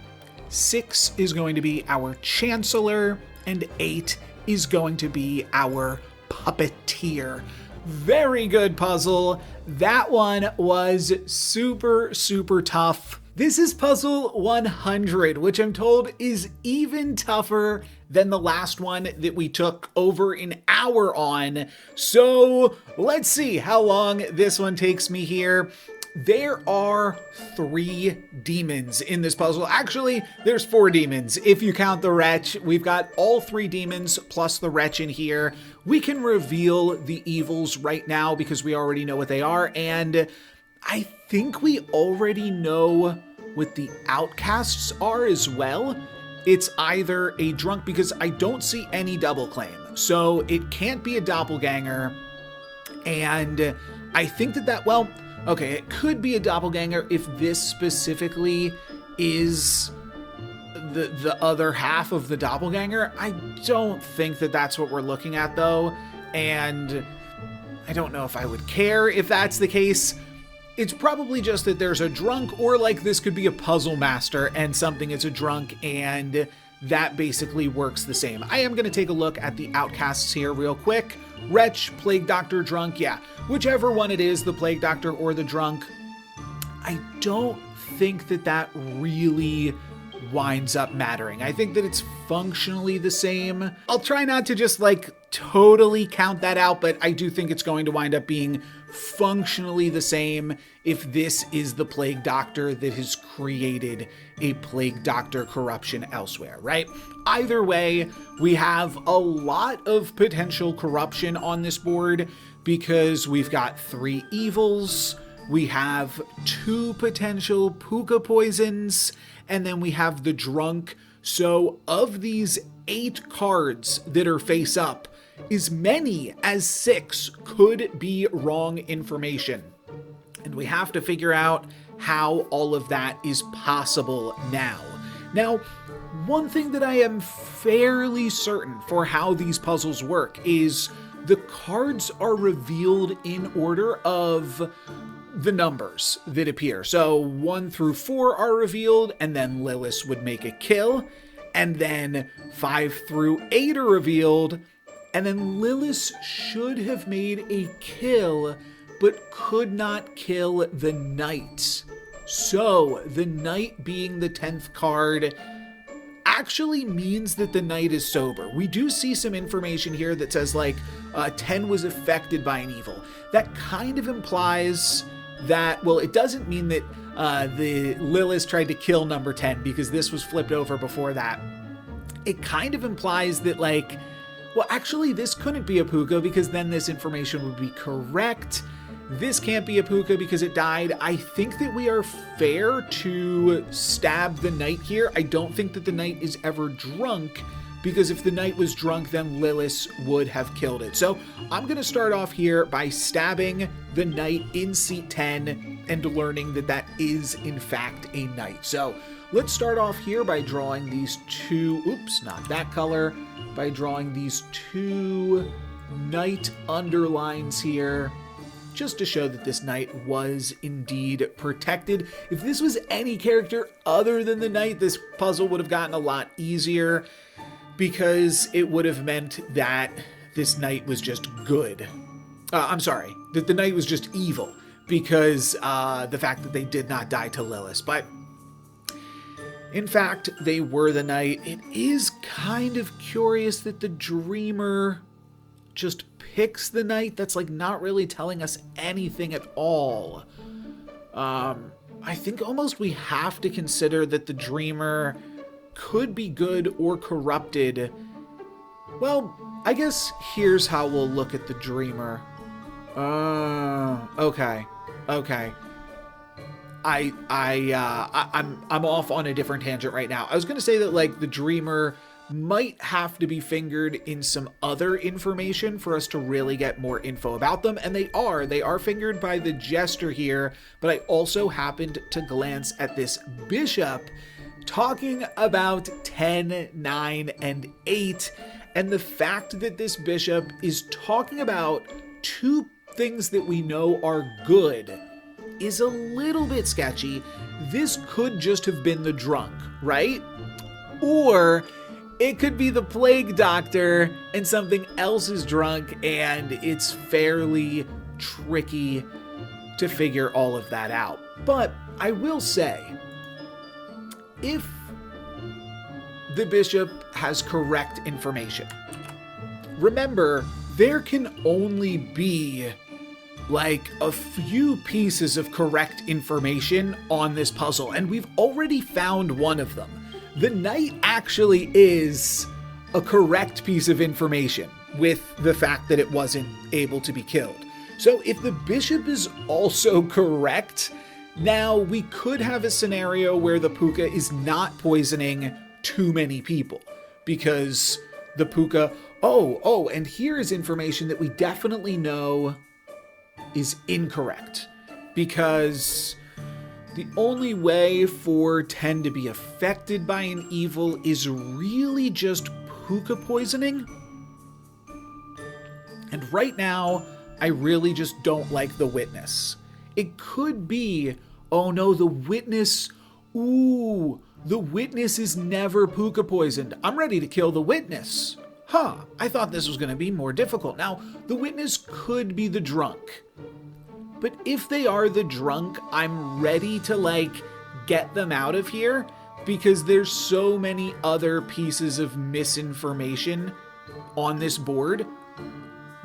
6 is going to be our Chancellor, and 8 is going to be our puppeteer. Very good puzzle. That one was super, super tough. This is puzzle 100, which I'm told is even tougher than the last one that we took over an hour on. So let's see how long this one takes me here. There are 3 demons in this puzzle. Actually, there's 4 demons. If you count the wretch, we've got all 3 demons plus the wretch in here. We can reveal the evils right now because we already know what they are. And I think we already know what the outcasts are as well. It's either a drunk, because I don't see any double claim. So it can't be a doppelganger. And I think that, well, okay, it could be a doppelganger if this specifically is the other half of the doppelganger. I don't think that that's what we're looking at, though. And I don't know if I would care if that's the case. It's probably just that there's a drunk, or like this could be a puzzle master and something is a drunk, and that basically works the same. I am going to take a look at the outcasts here real quick. Wretch, Plague Doctor, Drunk, yeah. Whichever one it is, the Plague Doctor or the Drunk, I don't think that really winds up mattering. I think that it's functionally the same. I'll try not to just like totally count that out, but I do think it's going to wind up being functionally the same if this is the Plague Doctor that has created a Plague Doctor corruption elsewhere, right? Either way, we have a lot of potential corruption on this board because we've got 3 evils, we have 2 potential puka poisons, and then we have the drunk. So of these 8 cards that are face up, as many as 6 could be wrong information. And we have to figure out how all of that is possible now. Now, one thing that I am fairly certain for how these puzzles work is the cards are revealed in order of the numbers that appear. So 1 through 4 are revealed, and then Lilith would make a kill, and then 5 through 8 are revealed, and then Lilith should have made a kill, but could not kill the knight. So the knight being the 10th card actually means that the knight is sober. We do see some information here that says like 10 was affected by an evil. That kind of implies that, well, it doesn't mean that the Lilith tried to kill number 10 because this was flipped over before that. It kind of implies that like, well, actually this couldn't be a puka because then this information would be correct. This can't be a puka because it died. I think that we are fair to stab the knight here. I don't think that the knight is ever drunk, because if the knight was drunk, then Lilith would have killed it. So I'm going to start off here by stabbing the knight in seat 10 and learning that that is in fact a knight. So let's start off here by drawing these 2, oops, not that color, by drawing these 2 knight underlines here, just to show that this knight was indeed protected. If this was any character other than the knight, this puzzle would have gotten a lot easier because it would have meant that this knight was just good. I'm sorry, that the knight was just evil because the fact that they did not die to Lilith. But in fact, they were the knight. It is kind of curious that the dreamer just picks the knight. That's like not really telling us anything at all. I think almost we have to consider that the dreamer could be good or corrupted. Well, I guess here's how we'll look at the dreamer. Okay. I'm off on a different tangent right now. I was gonna say that like the dreamer might have to be fingered in some other information for us to really get more info about them. And they are fingered by the jester here, but I also happened to glance at this bishop talking about 10, 9, and 8. And the fact that this bishop is talking about 2 things that we know are good is a little bit sketchy. This could just have been the drunk, right? Or it could be the Plague Doctor and something else is drunk, and it's fairly tricky to figure all of that out. But I will say, if the bishop has correct information, remember, there can only be like a few pieces of correct information on this puzzle, and we've already found one of them. The knight actually is a correct piece of information with the fact that it wasn't able to be killed. So if the bishop is also correct, now we could have a scenario where the puka is not poisoning too many people because the puka, and here is information that we definitely know is incorrect, because the only way for 10 to be affected by an evil is really just puka poisoning. And right now, I really just don't like the witness. It could be, oh no, the witness, the witness is never puka poisoned. I'm ready to kill the witness. I thought this was going to be more difficult. Now, the witness could be the drunk. But if they are the drunk, I'm ready to, like, get them out of here because there's so many other pieces of misinformation on this board.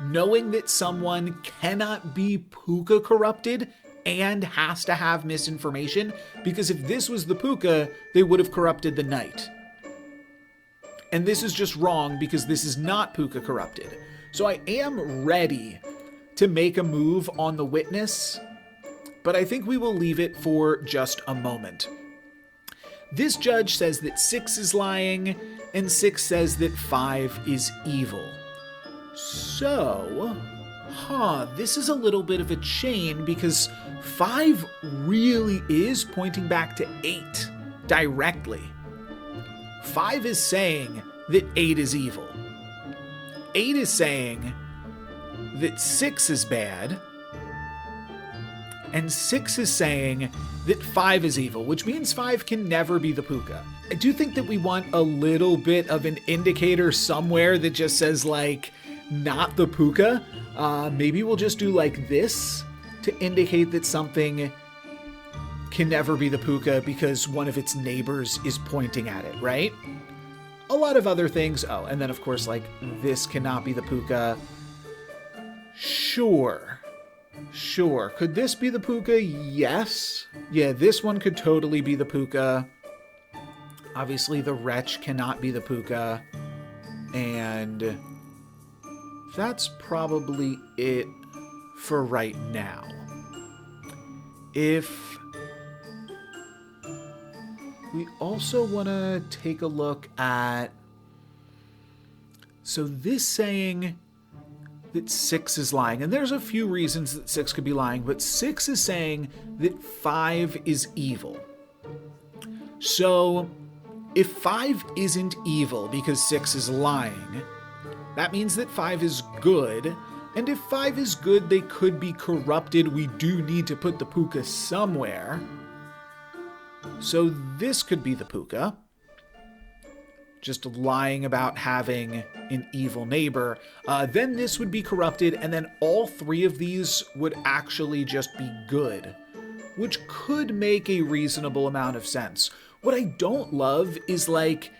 Knowing that someone cannot be Puka corrupted and has to have misinformation, because if this was the Puka, they would have corrupted the knight. And this is just wrong because this is not Puka corrupted. So I am ready to make a move on the witness, but I think we will leave it for just a moment. This judge says that 6 is lying, and 6 says that 5 is evil. So, this is a little bit of a chain because 5 really is pointing back to 8 directly. 5 is saying that 8 is evil. 8 is saying that 6 is bad. And 6 is saying that 5 is evil, which means 5 can never be the Puka. I do think that we want a little bit of an indicator somewhere that just says, like, not the Puka. Maybe we'll just do like this to indicate that something can never be the Puka because one of its neighbors is pointing at it, right? A lot of other things. Oh, and then of course, like, this cannot be the Puka. Sure. Could this be the Puka? Yes. Yeah, this one could totally be the Puka. Obviously, the Wretch cannot be the Puka. And that's probably it for right now. If we also want to take a look at... So this saying that 6 is lying, and there's a few reasons that 6 could be lying, but 6 is saying that 5 is evil. So if 5 isn't evil because 6 is lying, that means that 5 is good, and if 5 is good, they could be corrupted. We do need to put the Puka somewhere. So this could be the Puka. Just lying about having an evil neighbor. Then this would be corrupted, and then all 3 of these would actually just be good, which could make a reasonable amount of sense. What I don't love is, like,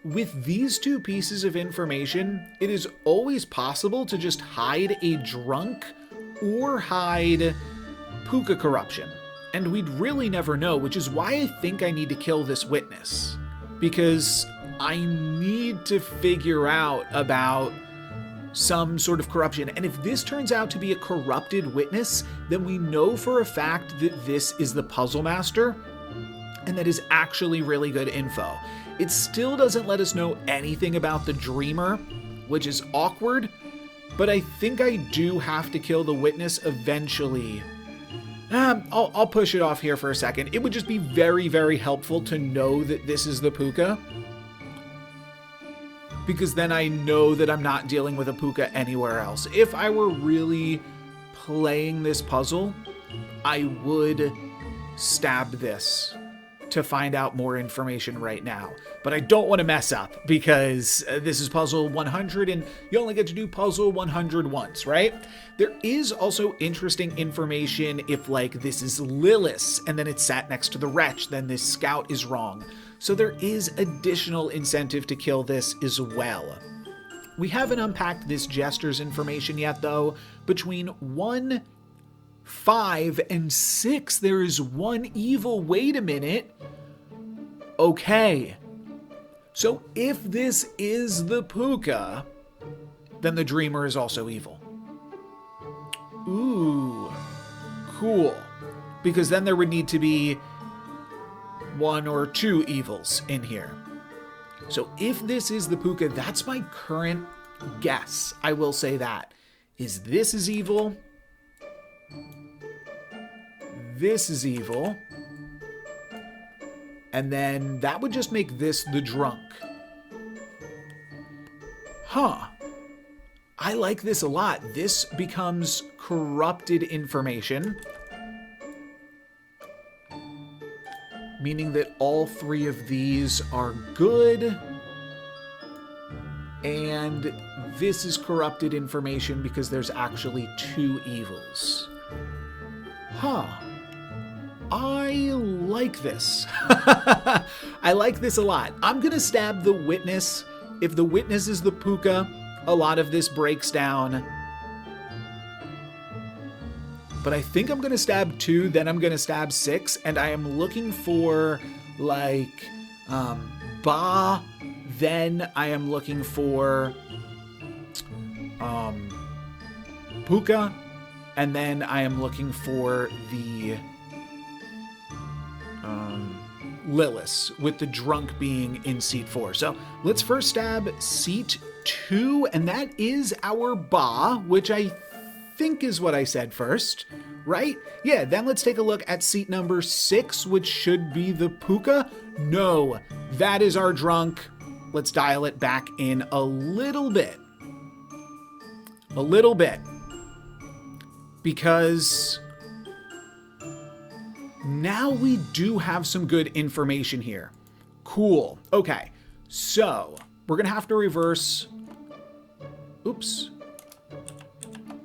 with these 2 pieces of information, it is always possible to just hide a drunk or hide Puka corruption. And we'd really never know, which is why I think I need to kill this witness. Because I need to figure out about some sort of corruption. And if this turns out to be a corrupted witness, then we know for a fact that this is the puzzle master, and that is actually really good info. It still doesn't let us know anything about the dreamer, which is awkward, but I think I do have to kill the witness eventually. I'll push it off here for a second. It would just be very, very helpful to know that this is the Puka, because then I know that I'm not dealing with a Puka anywhere else. If I were really playing this puzzle, I would stab this to find out more information right now. But I don't want to mess up, because this is puzzle 100 and you only get to do puzzle 100 once, right? There is also interesting information if, like, this is Lilith and then it's sat next to the Wretch, then this scout is wrong. So there is additional incentive to kill this as well. We haven't unpacked this Jester's information yet, though. Between 1, 5, and 6, there is 1 evil. Wait a minute. Okay. So if this is the Puka, then the Dreamer is also evil. Ooh, cool. Because then there would need to be 1 or 2 evils in here. So if this is the Puka, that's my current guess. I will say that. Is this is evil? This is evil. And then that would just make this the drunk. I like this a lot. This becomes corrupted information, meaning that all 3 of these are good. And this is corrupted information because there's actually 2 evils. I like this. I like this a lot. I'm going to stab the witness. If the witness is the puka, a lot of this breaks down. But I think I'm going to stab 2, then I'm going to stab 6, and I am looking for, like, ba, then I am looking for, puka, and then I am looking for the, Lilith, with the drunk being in seat 4. So let's first stab seat 2, and that is our ba, which I think is what I said first, right? Yeah, then let's take a look at seat number 6, which should be the puka. No, that is our drunk. Let's dial it back in a little bit. A little bit. Because now we do have some good information here. Cool. Okay, so we're going to have to reverse. Oops.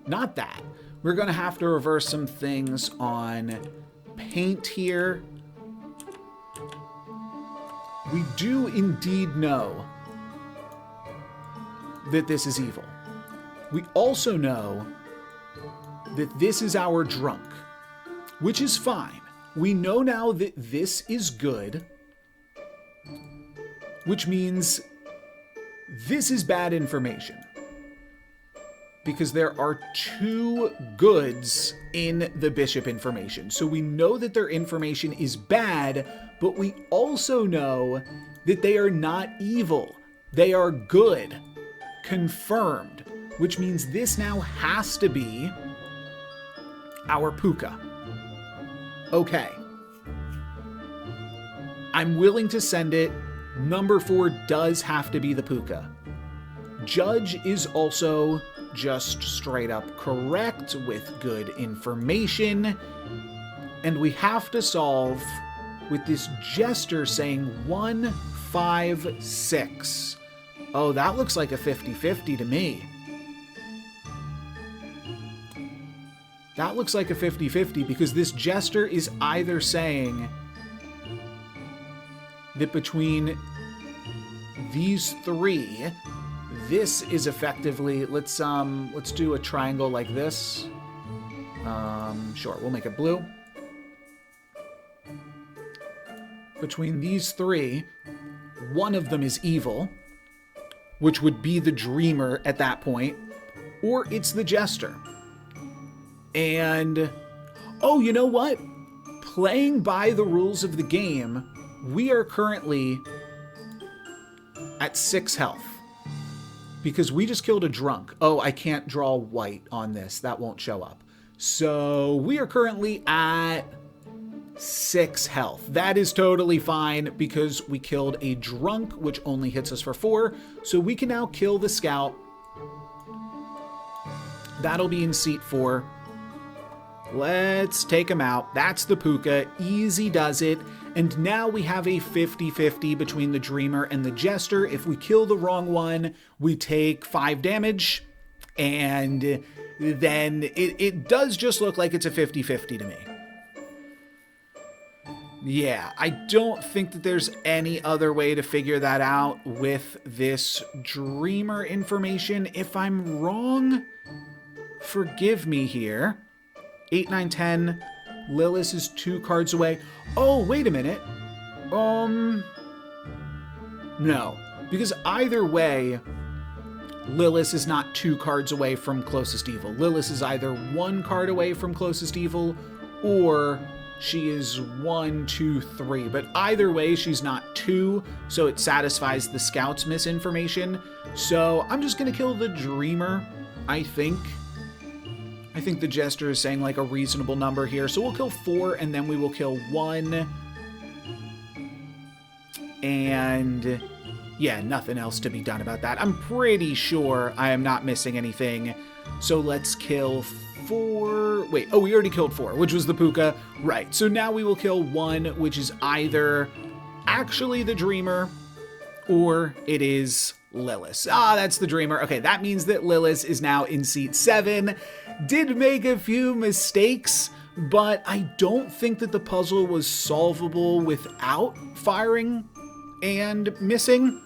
Not that. We're going to have to reverse some things on paint here. We do indeed know that this is evil. We also know that this is our drunk, which is fine. We know now that this is good, which means this is bad information. Because there are 2 goods in the bishop information. So we know that their information is bad, but we also know that they are not evil. They are good. Confirmed. Which means this now has to be our puka. Okay. I'm willing to send it. Number 4 does have to be the puka. Judge is also just straight up correct with good information. And we have to solve with this jester saying 1, 5, 6. Oh, that looks like a 50-50 to me. That looks like a 50-50 because this jester is either saying that between these 3, this is effectively, let's do a triangle like this. Sure, we'll make it blue. Between these 3, one of them is evil, which would be the dreamer at that point, or it's the jester. And, oh, you know what? Playing by the rules of the game, we are currently at 6 health. Because we just killed a drunk. Oh, I can't draw white on this. That won't show up. So we are currently at 6 health. That is totally fine because we killed a drunk, which only hits us for 4. So we can now kill the scout. That'll be in seat 4. Let's take him out. That's the puka. Easy does it. And now we have a 50-50 between the dreamer and the jester. If we kill the wrong one, we take 5 damage. And then it does just look like it's a 50-50 to me. Yeah, I don't think that there's any other way to figure that out with this dreamer information. If I'm wrong, forgive me here. 8, 9, 10. Lilith is 2 cards away. Oh, wait a minute. No. Because either way, Lilith is not 2 cards away from closest evil. Lilith is either 1 card away from closest evil, or she is 1, 2, 3. But either way, she's not 2, so it satisfies the scout's misinformation. So I'm just going to kill the dreamer, I think. I think the jester is saying like a reasonable number here. So we'll kill 4 and then we will kill 1. And yeah, nothing else to be done about that. I'm pretty sure I am not missing anything. So let's kill 4. Wait, oh, we already killed 4, which was the puka. Right, so now we will kill 1, which is either actually the dreamer or it is Lilith. Ah, that's the dreamer. Okay, that means that Lilith is now in seat 7. Did make a few mistakes, but I don't think that the puzzle was solvable without firing and missing.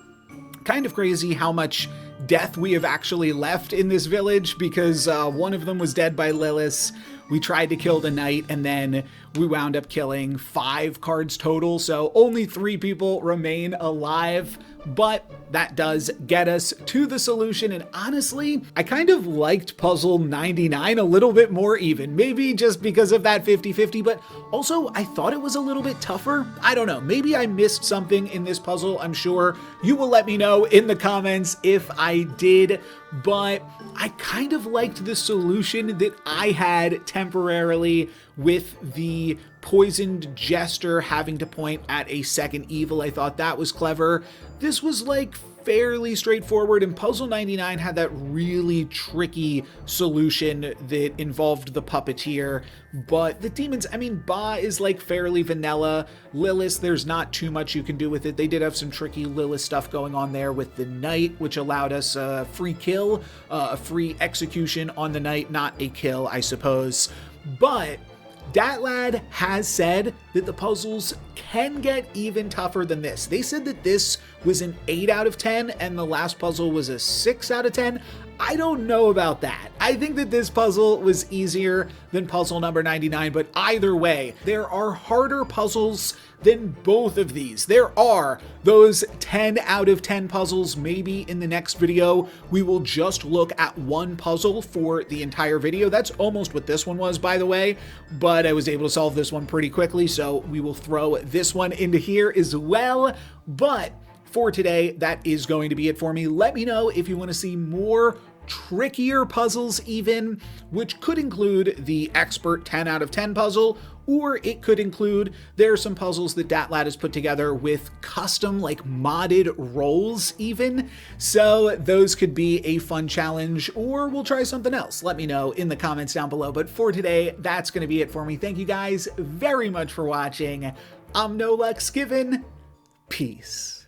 Kind of crazy how much death we have actually left in this village, because one of them was dead by Lilith. We tried to kill the knight, and then we wound up killing 5 cards total, so only 3 people remain alive. But that does get us to the solution, and honestly, I kind of liked puzzle 99 a little bit more even. Maybe just because of that 50-50, but also I thought it was a little bit tougher. I don't know, maybe I missed something in this puzzle. I'm sure you will let me know in the comments if I did, but I kind of liked the solution that I had temporarily with the poisoned jester having to point at a second evil. I thought that was clever. This was like fairly straightforward, and puzzle 99 had that really tricky solution that involved the puppeteer. But the demons, I mean, Ba is like fairly vanilla. Lilith, there's not too much you can do with it. They did have some tricky Lilith stuff going on there with the knight, which allowed us a free kill, a free execution on the knight, not a kill, I suppose. But DatLad has said that the puzzles can get even tougher than this. They said that this was an 8 out of 10 and the last puzzle was a 6 out of 10. I don't know about that. I think that this puzzle was easier than puzzle number 99, but either way, there are harder puzzles than both of these. There are those 10 out of 10 puzzles. Maybe in the next video, we will just look at one puzzle for the entire video. That's almost what this one was, by the way, but I was able to solve this one pretty quickly, so we will throw this one into here as well. But for today, that is going to be it for me. Let me know if you want to see more trickier puzzles even, which could include the expert 10 out of 10 puzzle, or it could include, there are some puzzles that DatLad has put together with custom, like modded roles even. So those could be a fun challenge, or we'll try something else. Let me know in the comments down below. But for today, that's going to be it for me. Thank you guys very much for watching. I'm No Lux Given. Peace.